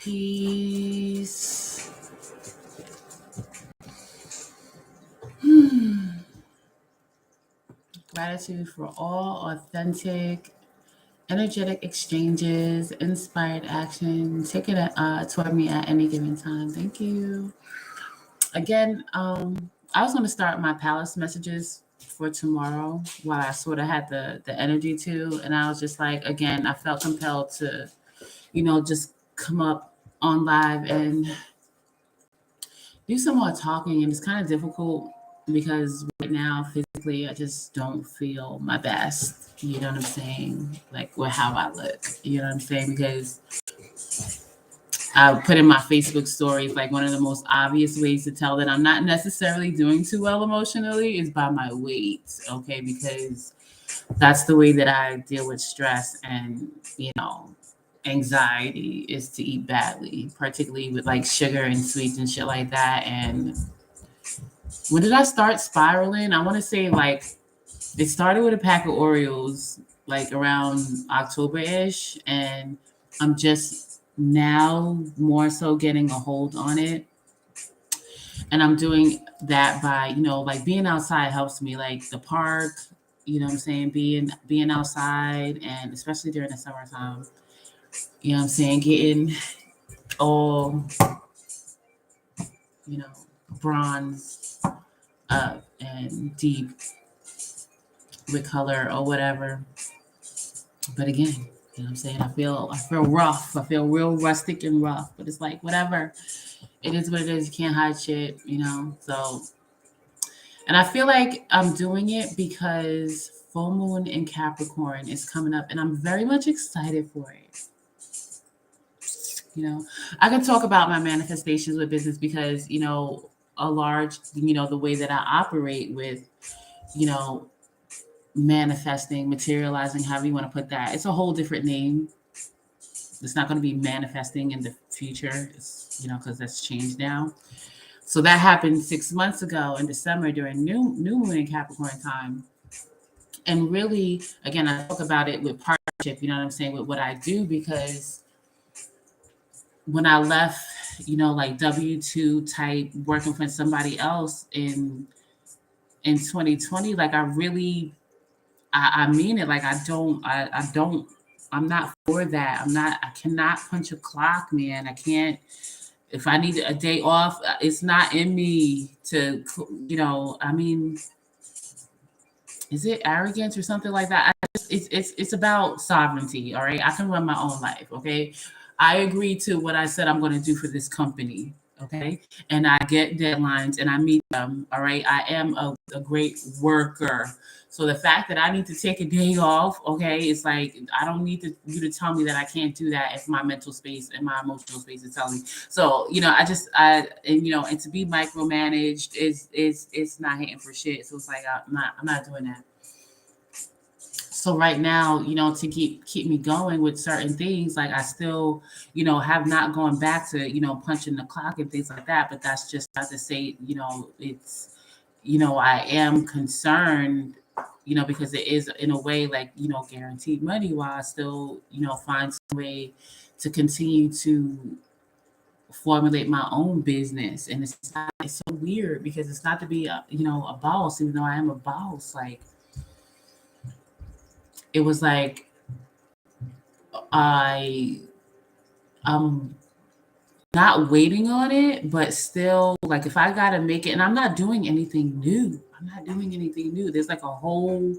Peace. Gratitude for all authentic, energetic exchanges, inspired action. Take it toward me at any given time. Thank you. Again, I was going to start my palace messages for tomorrow while I sort of had the energy to, and I was just like, again, I felt compelled to, just come up on live and do some more talking. And it's kind of difficult because right now, physically, I just don't feel my best. You know what I'm saying? Like, with how I look. You know what I'm saying? Because I put in my Facebook stories, like one of the most obvious ways to tell that I'm not necessarily doing too well emotionally is by my weight. Okay. Because that's the way that I deal with stress and, anxiety is to eat badly, particularly with like sugar and sweets and shit like that. And when did I start spiraling? I want to say like it started with a pack of Oreos, like around October-ish, and I'm just now more so getting a hold on it. And I'm doing that by, like being outside helps me, like the park, you know what I'm saying, being outside, and especially during the summertime, you know what I'm saying, getting all, you know, bronze up and deep with color or whatever. But again, you know what I'm saying? I feel rough. I feel real rustic and rough. But it's like whatever. It is what it is. You can't hide shit. So and I feel like I'm doing it because full moon in Capricorn is coming up and I'm very much excited for it. I can talk about my manifestations with business because, a large, the way that I operate with, you know, manifesting, materializing, however you want to put that. It's a whole different name. It's not going to be manifesting in the future. It's, because that's changed now. So that happened 6 months ago in December during new moon in Capricorn time. And really, again, I talk about it with partnership, you know what I'm saying, with what I do, because when I left, like W-2 type working for somebody else in 2020, like I mean it. Like I'm not for that. I cannot punch a clock, man. I can't, if I need a day off, it's not in me to, I mean, is it arrogance or something like that? It's about sovereignty. All right. I can run my own life. Okay. I agree to what I said I'm going to do for this company. Okay. And I get deadlines and I meet them. All right. I am a great worker. So the fact that I need to take a day off, okay, it's like I don't need you to tell me that I can't do that if my mental space and my emotional space is telling me. So and to be micromanaged is it's not hitting for shit. So it's like I'm not doing that. So right now, to keep me going with certain things, like I still, have not gone back to, punching the clock and things like that. But that's just not to say, it's, I am concerned, because it is in a way like, guaranteed money, while I still, find some way to continue to formulate my own business. And it's so weird because it's not to be a boss, even though I am a boss. Like it was like I I'm not waiting on it, but still, like if I gotta make it, and I'm not doing anything new. I'm not doing anything new. There's like a whole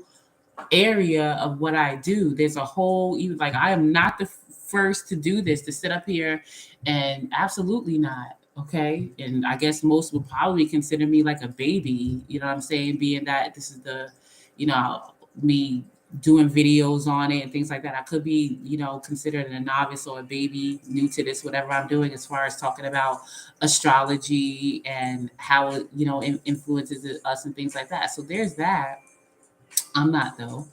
area of what I do. There's a whole, even like I am not the first to do this, to sit up here, and absolutely not. Okay. And I guess most would probably consider me like a baby, you know what I'm saying? Being that this is me doing videos on it and things like that. I could be, considered a novice or a baby new to this, whatever I'm doing, as far as talking about astrology and how it, influences us and things like that. So there's that. I'm not though.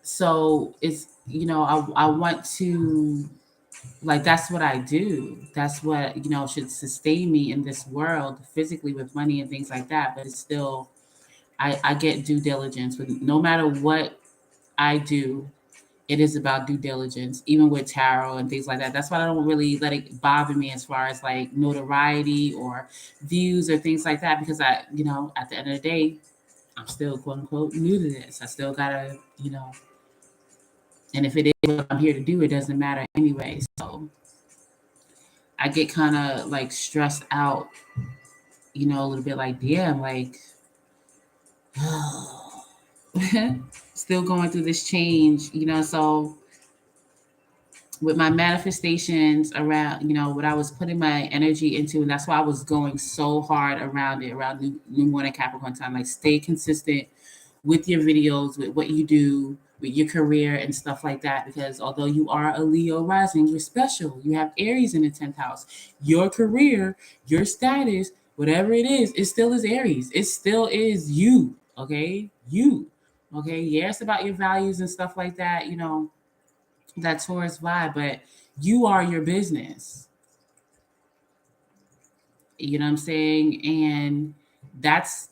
So it's, I want to, like, that's what I do. That's what, should sustain me in this world physically with money and things like that. But it's still, I get due diligence with no matter what I do. it is about due diligence, even with tarot and things like that. That's why I don't really let it bother me as far as like notoriety or views or things like that, because at the end of the day, I'm still quote unquote new to this. I still gotta, and if it is what I'm here to do, it doesn't matter anyway. So I get kind of like stressed out, a little bit like, damn, like, still going through this change, so with my manifestations around, what I was putting my energy into, and that's why I was going so hard around it, around new morning Capricorn time. Like, stay consistent with your videos, with what you do, with your career and stuff like that. Because although you are a Leo rising, you're special. You have Aries in the 10th house. Your career, your status, whatever it still is Aries. It still is you. Okay, you. Okay, yeah, it's about your values and stuff like that. That Taurus vibe, but you are your business. You know what I'm saying? And that's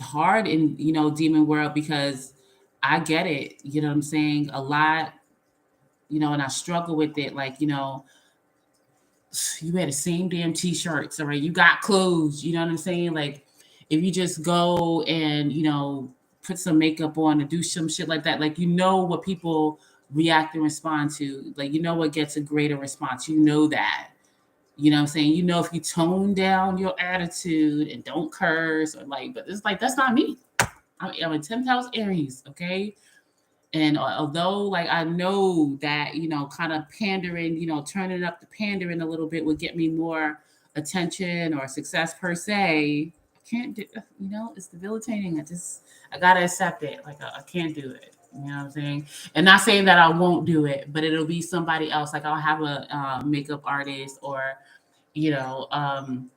hard in, demon world, because I get it. You know what I'm saying? A lot, and I struggle with it. Like, you wear the same damn t-shirts, all right? You got clothes, you know what I'm saying? Like, if you just go and, put some makeup on and do some shit like that, like, what people react and respond to. Like, what gets a greater response. That. You know what I'm saying? If you tone down your attitude and don't curse, or like, but it's like, that's not me. I'm a 10th house Aries, okay? And although, like, I know that, kind of pandering, turning up the pandering a little bit would get me more attention or success per se, I can't do, it's debilitating. I gotta accept it. Like, I can't do it. You know what I'm saying? And not saying that I won't do it, but it'll be somebody else. Like, I'll have a makeup artist, or, you know, um,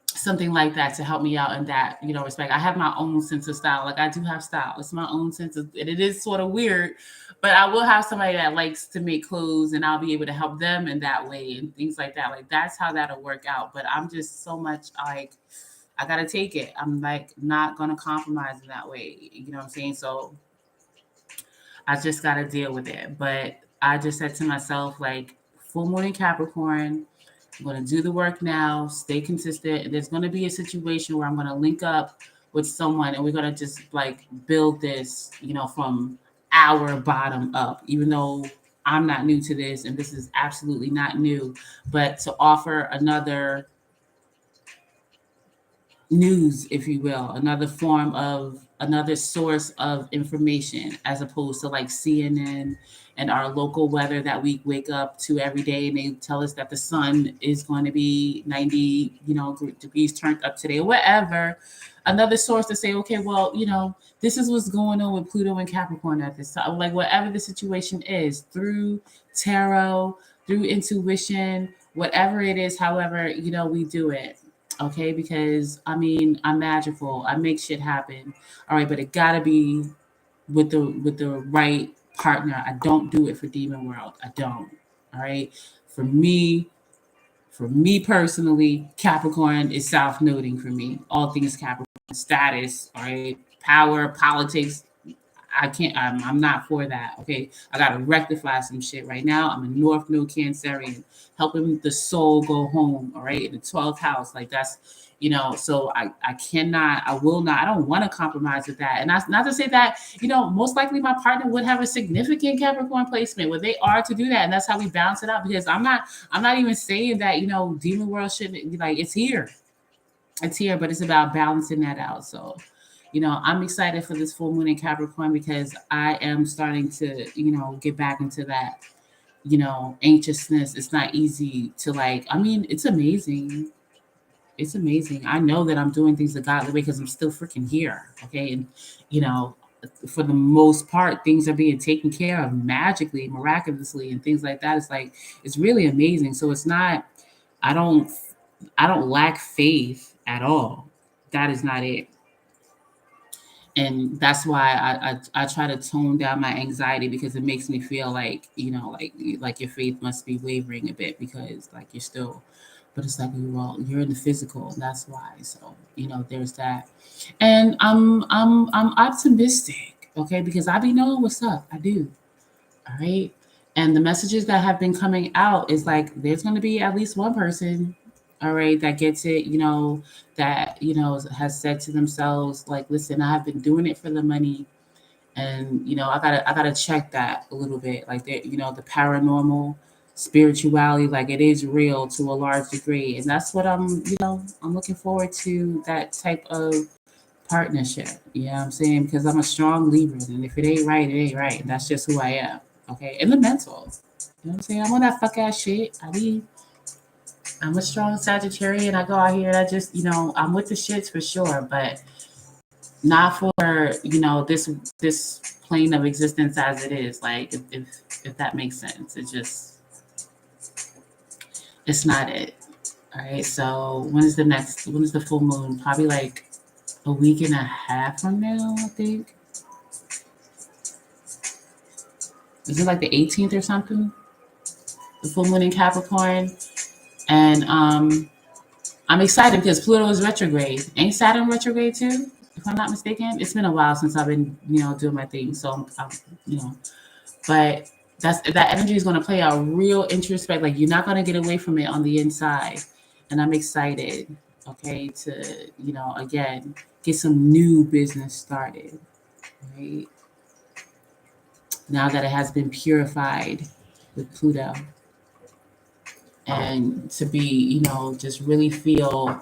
something like that to help me out in that, respect. I have my own sense of style. Like, I do have style. It's my own sense of, and it is sort of weird, but I will have somebody that likes to make clothes, and I'll be able to help them in that way and things like that. Like, that's how that'll work out. But I'm just so much like, I gotta take it. I'm like not gonna compromise in that way. You know what I'm saying? So I just gotta deal with it. But I just said to myself, like, full moon in Capricorn, I'm going to do the work now, stay consistent. There's going to be a situation where I'm going to link up with someone, and we're going to just like build this, from our bottom up, even though I'm not new to this and this is absolutely not new, but to offer news, if you will, another source of information, as opposed to like CNN and our local weather that we wake up to every day, and they tell us that the sun is going to be 90, degrees turned up today or whatever. Another source to say, okay, well, this is what's going on with Pluto and Capricorn at this time. Like, whatever the situation is, through tarot, through intuition, whatever it is, however, we do it. Okay, because I mean, I'm magical. I make shit happen. All right, but it gotta be with the right partner. I don't do it for Demon World. I don't. All right. For me, for me personally, Capricorn is South noding for me. All things Capricorn, status, all right, power, politics. I can't. I'm not for that. Okay, I gotta rectify some shit right now. I'm a North Node Cancerian, helping the soul go home. All right, in the 12th house, like that's. So I cannot, I will not, I don't want to compromise with that. And that's not to say that, most likely my partner would have a significant Capricorn placement where they are to do that. And that's how we balance it out. Because I'm not even saying that, Demon World shouldn't be like, it's here, but it's about balancing that out. So, I'm excited for this full moon in Capricorn, because I am starting to, get back into that, anxiousness. It's not easy to like, I mean, it's amazing. It's amazing. I know that I'm doing things the godly way because I'm still freaking here. Okay. And, you know, for the most part, things are being taken care of magically, miraculously, and things like that. It's like, it's really amazing. So it's not, I don't, I don't lack faith at all. That is not it. And that's why I try to tone down my anxiety, because it makes me feel like, like your faith must be wavering a bit, because like you're still, but it's like, well, you're in the physical, and that's why. So, there's that. And I'm optimistic, okay, because I be knowing what's up. I do. All right. And the messages that have been coming out is like there's going to be at least one person, all right, that gets it, that, has said to themselves, like, listen, I have been doing it for the money. And, I gotta check that a little bit. Like the paranormal spirituality, like it is real to a large degree. And that's what I'm looking forward to, that type of partnership. You know what I'm saying? Because I'm a strong Libra, and if it ain't right, it ain't right. And that's just who I am. Okay. And the mental. You know what I'm saying? I'm on that fuck ass shit. I'm a strong Sagittarian. I go out here and I just, I'm with the shits for sure, but not for, this plane of existence as it is. Like if that makes sense. It's not it. All right. So when is the full moon? Probably like a week and a half from now, I think. Is it like the 18th or something? The full moon in Capricorn. And I'm excited because Pluto is retrograde. Ain't Saturn retrograde too? If I'm not mistaken. It's been a while since I've been, doing my thing. So but that energy is going to play out real introspect. Like you're not going to get away from it on the inside. And I'm excited, okay, to, again, get some new business started, right? Now that it has been purified with Pluto. And to be, just really feel,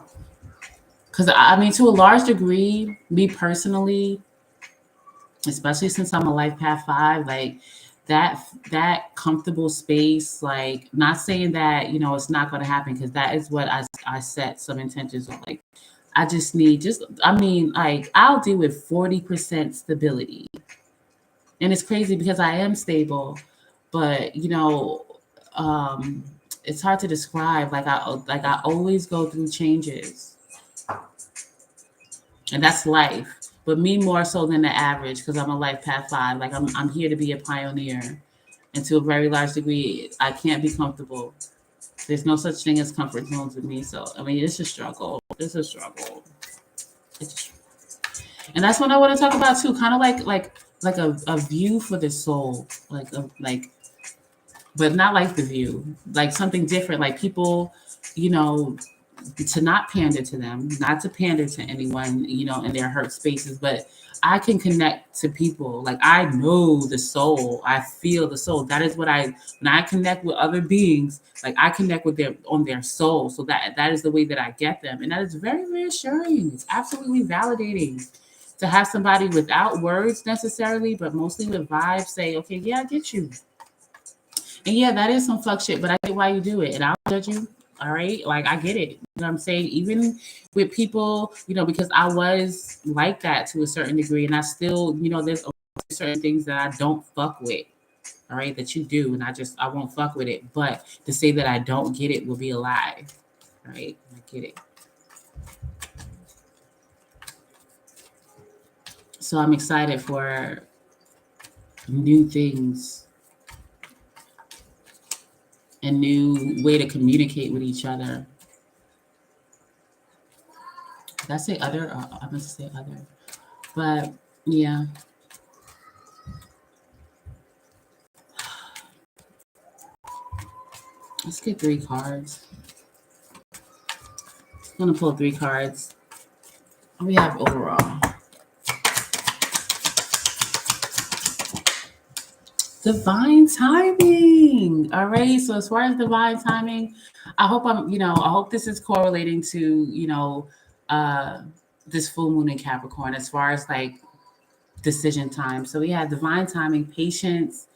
because I mean, to a large degree, me personally, especially since I'm a life path 5, like that comfortable space, like not saying that, it's not going to happen, because that is what I set some intentions on. Like I just need like I'll deal with 40% stability. And it's crazy because I am stable, but um it's hard to describe. Like I always go through changes, and that's life. But me more so than the average, because I'm a life path 5. Like I'm here to be a pioneer, and to a very large degree, I can't be comfortable. There's no such thing as comfort zones with me. So I mean, it's a struggle. It's a struggle. And that's what I want to talk about too. Kind of like a view for the soul, but not like The View, like something different. Like people, you know, to not pander to them, not to pander to anyone, in their hurt spaces, but I can connect to people. Like I know the soul, I feel the soul. That is what when I connect with other beings, like I connect with their on their soul. So that is the way that I get them, and that is very reassuring. It's absolutely validating to have somebody without words necessarily, but mostly with vibes, say, okay, yeah, I get you. And yeah, that is some fuck shit, but I get why you do it. And I'll judge you. All right. Like I get it. You know what I'm saying? Even with people, because I was like that to a certain degree. And I still, there's certain things that I don't fuck with. All right, that you do, and I won't fuck with it. But to say that I don't get it will be a lie. All right. I get it. So I'm excited for new things, a new way to communicate with each other. Did I say other? I must say other. But yeah. Let's get 3 cards. I'm gonna pull 3 cards. What we have overall? Divine timing. All right. So as far as divine timing, I hope this is correlating to, this full moon in Capricorn as far as like decision time. So we have divine timing, patience,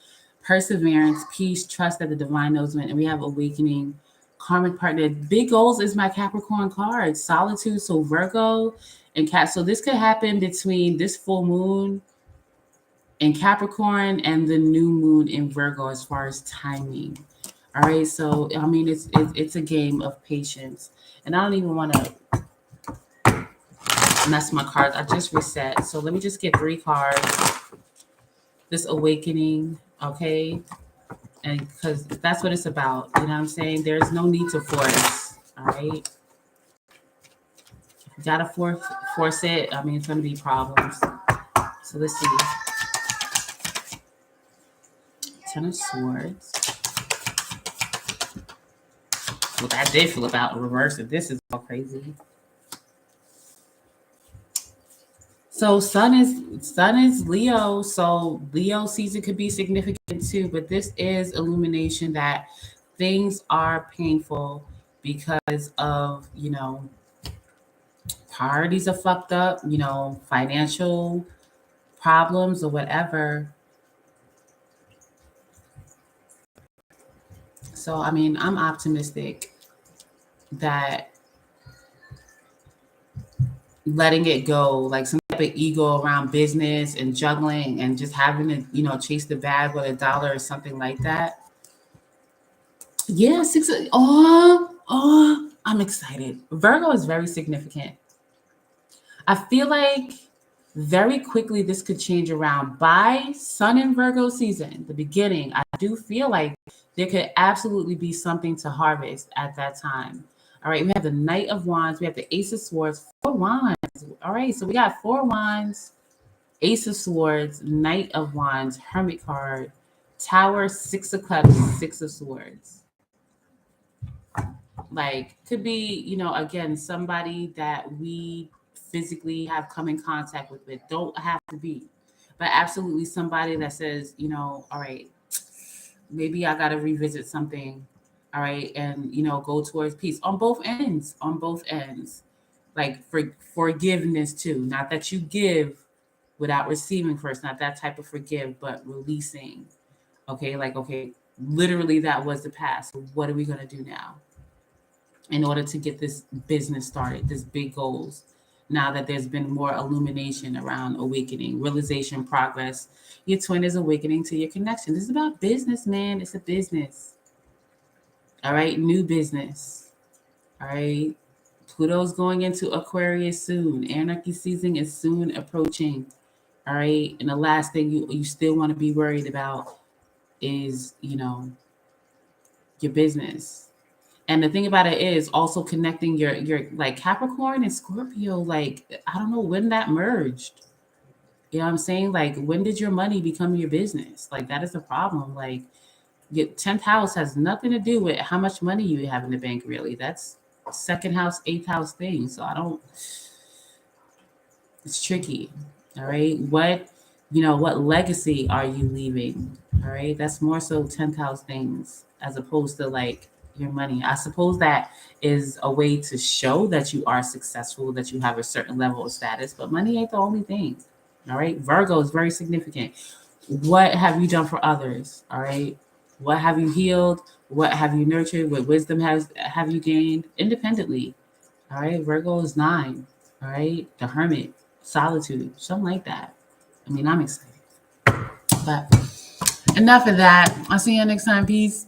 perseverance, peace, trust that the divine knows when, and we have awakening, karmic partner. Big goals is my Capricorn card, solitude. So Virgo and Cat. So this could happen between this full moon in Capricorn and the new moon in Virgo as far as timing. All right. So I mean, it's a game of patience, and I don't even want to mess my cards. I just reset. So let me just get 3 cards. This awakening, okay? And because that's what it's about. You know what I'm saying? There's no need to force. All right. If you gotta force it, I mean, it's gonna be problems. So let's see. Ten of Swords. Well, that did flip out in reverse, and this is all crazy. So Sun is Leo, so Leo season could be significant too, but this is illumination that things are painful because of, priorities are fucked up, financial problems or whatever. So I mean, I'm optimistic that letting it go, like some type of ego around business and juggling and just having to, chase the bag with $1 or something like that. Yeah, I'm excited. Virgo is very significant. I feel like very quickly this could change around by Sun in Virgo season, the beginning. I do feel like there could absolutely be something to harvest at that time. All right, we have the Knight of Wands, we have the Ace of Swords, 4 Wands. All right, so we got 4 Wands, Ace of Swords, Knight of Wands, Hermit card, Tower, 6 of Cups, 6 of Swords. Like, could be, again, somebody that we physically have come in contact with. Don't have to be, but absolutely somebody that says, all right, maybe I got to revisit something. All right, and go towards peace on both ends. Like forgiveness too. Not that you give without receiving first. Not that type of forgive, but releasing. Okay, like okay, literally that was the past. So what are we gonna do now? In order to get this business started, this big goals. Now that there's been more illumination around awakening, realization, progress, your twin is awakening to your connection. This is about business, man. It's a business. All right, new business. All right, Pluto's going into Aquarius soon. Anarchy season is soon approaching. All right, and the last thing you still want to be worried about is your business. And the thing about it is also connecting your like Capricorn and Scorpio. Like I don't know when that merged. You know what I'm saying? Like when did your money become your business? Like that is the problem. Like your 10th house has nothing to do with how much money you have in the bank. Really, that's second house, 8th house thing. So I don't. It's tricky. All right. What legacy are you leaving? All right. That's more so 10th house things as opposed to like your money. I suppose that is a way to show that you are successful, that you have a certain level of status, but money ain't the only thing. All right. Virgo is very significant. What have you done for others? All right. What have you healed? What have you nurtured? What wisdom have you gained independently? All right. Virgo is 9. All right. The Hermit, solitude, something like that. I mean, I'm excited. But enough of that. I'll see you next time. Peace.